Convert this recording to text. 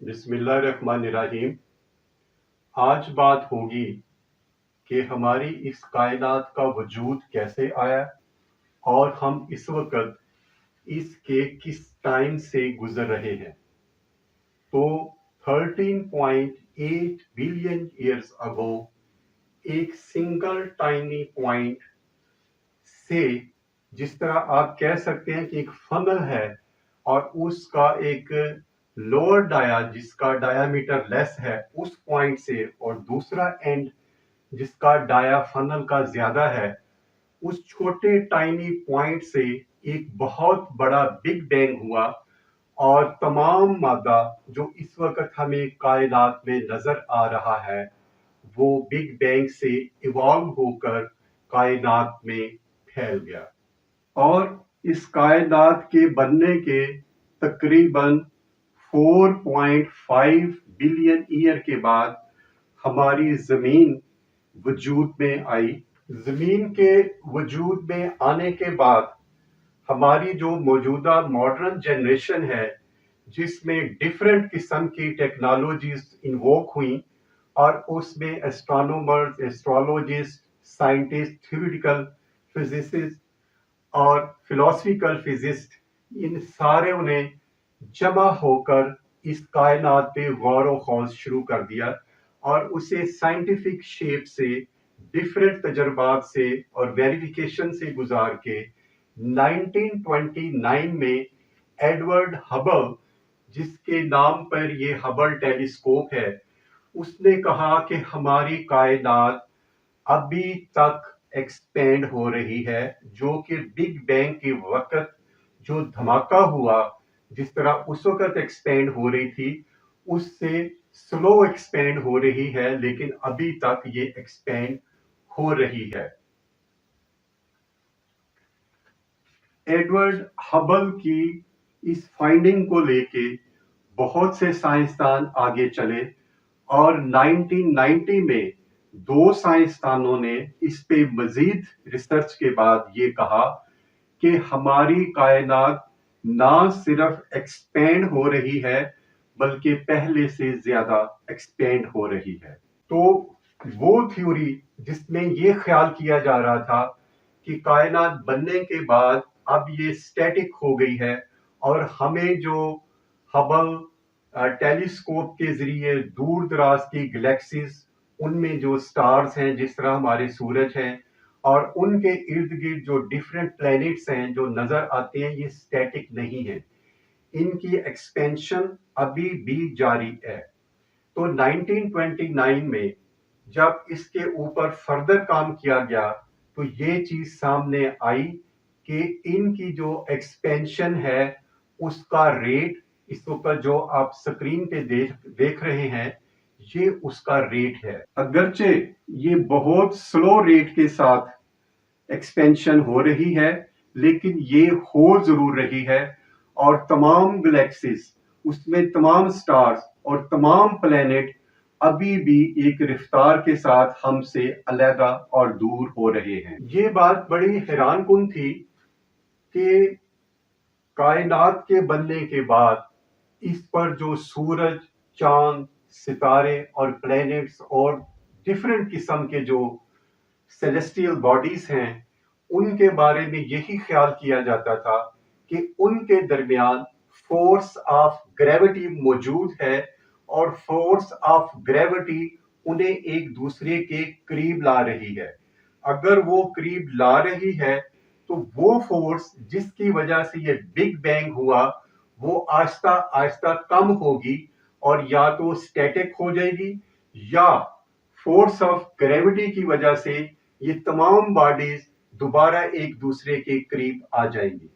بسم اللہ الرحمن الرحیم۔ آج بات ہوگی کہ ہماری اس کائنات کا وجود کیسے آیا اور ہم اس وقت اس کے کس ٹائم سے گزر رہے ہیں۔ تو 13.8 بلین ایئرز اگو ایک سنگل ٹائنی پوائنٹ سے، جس طرح آپ کہہ سکتے ہیں کہ ایک فنل ہے اور اس کا ایک لوور ڈایا جس کا ڈایا میٹر لیس ہے اس پوائنٹ سے، اور دوسرا اینڈ جس کا ڈایا فنل کا زیادہ ہے، اس چھوٹے ٹائنی پوائنٹ سے ایک بہت بڑا بگ بینگ ہوا، اور تمام مادہ جو اس وقت ہمیں کائنات میں نظر آ رہا ہے وہ بگ بینگ سے ایوالو ہو کر کائنات میں پھیل گیا۔ اور اس کائنات کے بننے کے تقریباً 4.5 بلین ایئر کے بعد ہماری زمین وجود میں آئی۔ زمین کے وجود میں آنے کے بعد ہماری جو موجودہ ماڈرن جنریشن ہے، جس میں ڈیفرنٹ قسم کی ٹیکنالوجیز انووک ہوئیں، اور اس میں ایسٹرونومرز، ایسٹرولوجسٹ، سائنٹسٹ، تھیوریٹیکل فزسسٹ اور فلاسفیکل فزسٹ، ان سارے نے جمع ہو کر اس کائنات پہ غور و خوض شروع کر دیا، اور اسے سائنٹیفک شیپ سے، ڈیفرنٹ تجربات سے اور ویریفیکیشن سے گزار کے 1929 میں ایڈورڈ ہبل، جس کے نام پر یہ ہبل ٹیلیسکوپ ہے، اس نے کہا کہ ہماری کائنات ابھی تک ایکسپینڈ ہو رہی ہے، جو کہ بگ بینگ کے وقت جو دھماکہ ہوا، جس طرح اس وقت ایکسپینڈ ہو رہی تھی، اس سے سلو ایکسپینڈ ہو رہی ہے، لیکن ابھی تک یہ ایکسپینڈ ہو رہی ہے۔ ایڈورڈ ہبل کی اس فائنڈنگ کو لے کے بہت سے سائنسدان آگے چلے، اور 1990 میں دو سائنسدانوں نے اس پہ مزید ریسرچ کے بعد یہ کہا کہ ہماری کائنات نہ صرف ایکسپینڈ ہو رہی ہے بلکہ پہلے سے زیادہ ایکسپینڈ ہو رہی ہے۔ تو وہ تھیوری جس میں یہ خیال کیا جا رہا تھا کہ کائنات بننے کے بعد اب یہ سٹیٹک ہو گئی ہے، اور ہمیں جو ہبل ٹیلیسکوپ کے ذریعے دور دراز کی گلیکسیز، ان میں جو سٹارز ہیں جس طرح ہمارے سورج ہیں، اور ان کے ارد گرد جو ڈیفرنٹ پلینٹس ہیں جو نظر آتے ہیں، یہ سٹیٹک نہیں ہے، ان کی ایکسپینشن ابھی بھی جاری ہے۔ تو 1929 میں جب اس کے اوپر فردر کام کیا گیا تو یہ چیز سامنے آئی کہ ان کی جو ایکسپینشن ہے اس کا ریٹ، اس وقت جو آپ سکرین پہ دیکھ رہے ہیں، یہ اس کا ریٹ ہے۔ اگرچہ یہ بہت سلو ریٹ کے ساتھ ایکسپینشن ہو رہی ہے، لیکن یہ ہو ضرور رہی ہے، اور تمام گلیکسیز، اس میں تمام سٹارز اور تمام پلینٹ ابھی بھی ایک رفتار کے ساتھ ہم سے علیحدہ اور دور ہو رہے ہیں۔ یہ بات بڑی حیران کن تھی کہ کائنات کے بننے کے بعد اس پر جو سورج، چاند، ستارے اور پلینٹس اور ڈیفرنٹ قسم کے جو سیلیسٹیل باڈیز ہیں، ان کے بارے میں یہی خیال کیا جاتا تھا کہ ان کے درمیان فورس آف گریوٹی موجود ہے، اور فورس آف گریوٹی انہیں ایک دوسرے کے قریب لا رہی ہے۔ اگر وہ قریب لا رہی ہے تو وہ فورس جس کی وجہ سے یہ بگ بینگ ہوا، وہ آہستہ آہستہ کم ہوگی، اور یا تو سٹیٹک ہو جائے گی، یا فورس آف گریوٹی کی وجہ سے یہ تمام باڈیز دوبارہ ایک دوسرے کے قریب آ جائیں گی۔